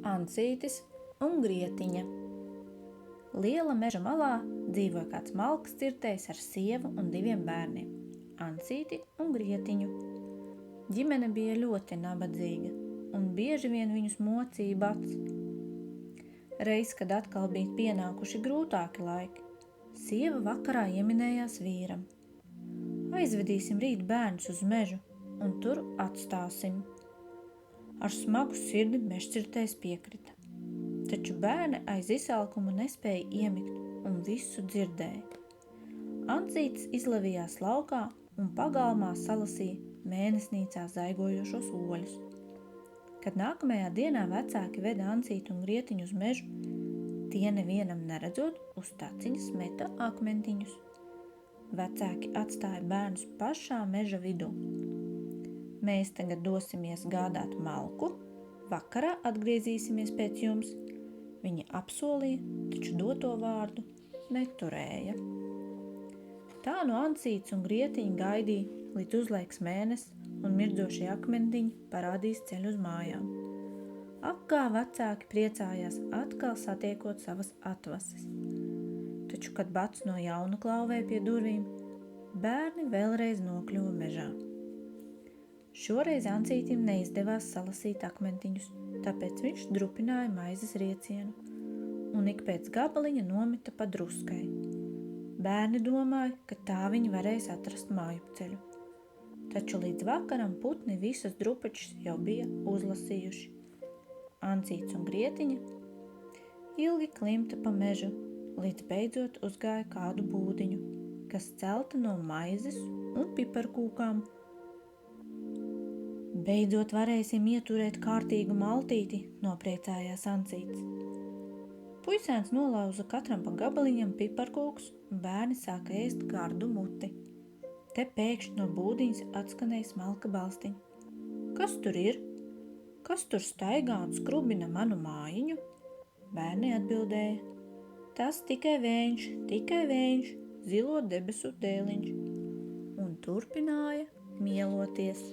Ancītis un Grietiņa. Liela meža malā dzīvoja kāds malkas cirtējs ar sievu un 2 bērniem – Ancīti un Grietiņu. Ģimene bija ļoti nabadzīga un bieži vien viņus mocīja bats. Reiz, kad atkal bija pienākuši grūtāki laiki, sieva vakarā ieminējās vīram. Aizvedīsim rīt bērnus uz mežu un tur atstāsim. Ar smagu sirdi mežcirtējs piekrita. Taču bērni aiz izsalkuma nespēja iemigt un visu dzirdēja. Ancītis izlavījās laukā un pagalmā salasīja mēnesnīcā zaigojošos oļus. Kad nākamajā dienā vecāki veda Ancīti un Grietiņu uz mežu, tie nevienam neredzot uz taciņas meta akmentiņus. Vecāki atstāja bērnus pašā meža vidū. Mēs tagad dosimies gādāt malku, vakarā atgriezīsimies pēc jums. Viņa apsolīja, taču doto vārdu neturēja. Tā no Ancītis un Grietiņa gaidīja, līdz uzlaiks mēnesis un mirdzošie akmentiņi parādīs ceļu uz mājām. Ak, kā vecāki priecājās atkal satiekot savas atvases. Taču, kad bats no jauna klauvēja pie durvīm, bērni vēlreiz nokļuva mežā. Šoreiz Ancītim neizdevās salasīt akmentiņus, tāpēc viņš drupināja maizes riecienu un ik pēc gabaliņa nometa pa druskai. Bērni domāja, ka tā viņi varēs atrast mājupceļu. Taču līdz vakaram putni visas drupačas jau bija uzlasījuši. Ancīts un Grietiņa ilgi klimta pa mežu, līdz beidzot uzgāja kādu būdiņu, kas celta no maizes un piparkūkām. Beidzot varēsim ieturēt kārtīgu maltīti, nopriecājās Ancītis. Puisēns nolauza katram pa gabaliņam piparkūkus un bērni sāka ēst gardu muti. Te pēkšņi no būdiņas atskanēja smalka balstiņa. Kas tur ir? Kas tur staigā un skrubina manu mājiņu? Bērni atbildēja. Tas tikai vējiņš, zilo debesu dēliņš. Un turpināja mieloties.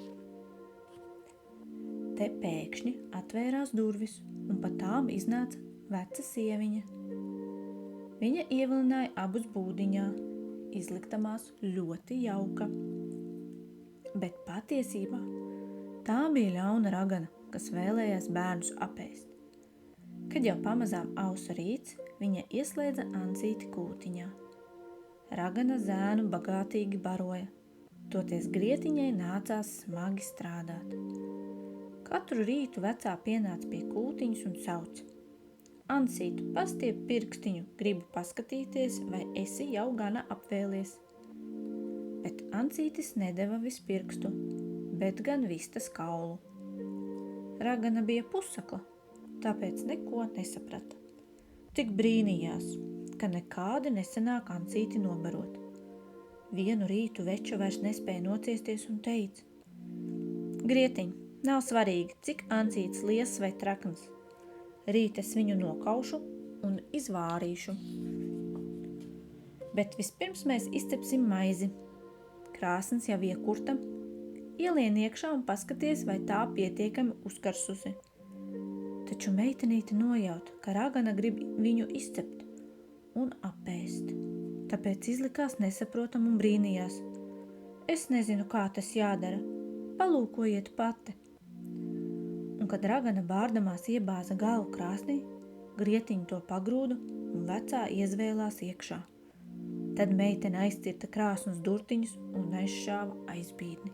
Te pēkšņi atvērās durvis un pa tām iznāca veca sieviņa. Viņa ievilināja abus būdiņā, izliktamās ļoti jauka. Bet patiesībā tā bija ļauna ragana, kas vēlējās bērnus apēst. Kad jau pamazām ausa rīts, viņa ieslēdza Ancīti kūtiņā. Ragana zēnu bagātīgi baroja, toties Grietiņai nācās smagi strādāt. Katru rītu vecā pienāca pie kūtiņas un sauca. Ancīti, pastiep pirkstiņu, gribu paskatīties, vai esi jau gana apvēlies. Bet Ancītis nedeva vispirkstu, bet gan vistas kaulu. Ragana bija pusakla, tāpēc neko nesaprata. Tik brīnījās, ka nekādi nesanāk Ancīti nobarot. Vienu rītu veča vairs nespēja nociesties un teica. Grietiņ, nav svarīgi, cik Ancītis liesas vai trakns. Rīt es viņu nokaušu un izvārīšu. Bet vispirms mēs izcepsim maizi. Krāsns jau iekurta. Ielien iekšā un paskaties, vai tā pietiekami uzkarsusi. Taču meitenīte nojaut, ka ragana grib viņu izcept un apēst. Tāpēc izlikās nesaprotam un brīnījās. Es nezinu, kā tas jādara. Palūkojiet pati. Un kad ragana bārdamās iebāza galvu krāsnī, Grietiņa to pagrūda un vecā iezvēlās iekšā. Tad meitene aizcirta krāsnus durtiņus un aizšāva aizbīdni.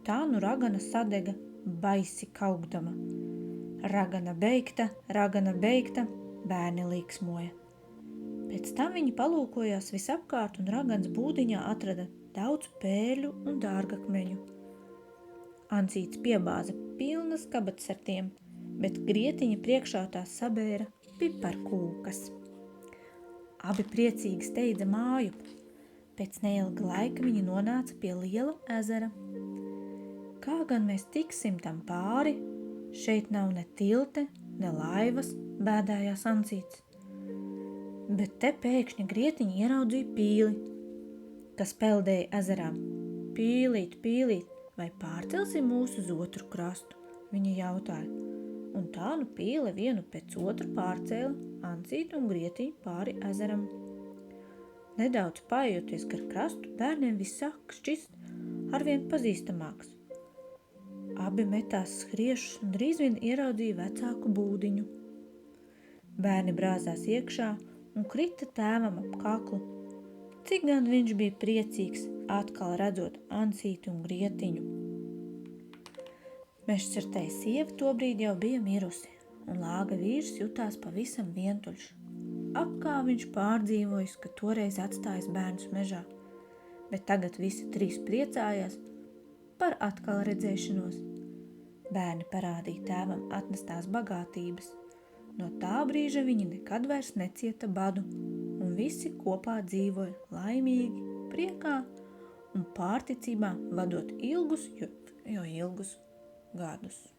Tā nu ragana sadega, baisi kaukdama. Ragana beigta, bērni līksmoja. Pēc tam viņi palūkojās visapkārt un ragans būdiņā atrada daudz pērļu un dārgakmeņu. Ancītis piebāza pilnas kabatas ar tiem, bet Grietiņa priekšā tās sabēra piparkūkas. Abi priecīgi steidza māju. Pēc neilga laika viņi nonāca pie liela ezera. Kā gan mēs tiksim tam pāri? Šeit nav ne tilte, ne laivas, bēdājās Ancītis. Bet te pēkšņi Grietiņa ieraudzīja pīli, kas peldēja ezerā. Pīlīt, vai pārcelsim mūs uz otru krastu? Viņa jautāja. un tā nu pīle vienu pēc otru pārcēla Ancīti un Grietiņu pāri ezeram. Nedaudz paejoties gar krastu, bērniem viss sāk šķist arvien pazīstamāks. Abi metās skriešus un drīz vien ieraudzīja vecāku būdiņu. Bērni brāzās iekšā un krita tēvam ap kaklu. Cik gan viņš bija priecīgs atkal redzot Ancīti un Grietiņu. Mežcirtēja sieva tobrīd jau bija mirusi, un lāga vīrs jutās pavisam vientuļš. Apkā viņš pārdzīvojis, ka toreiz atstājis bērnus mežā, bet tagad visi trīs priecājās par atkal redzēšanos. Bērni parādīja tēvam atnestās bagātības. No tā brīža viņi nekad vairs necieta badu, un visi kopā dzīvoja laimīgi, priekā un pārticībā vadot ilgus gadus.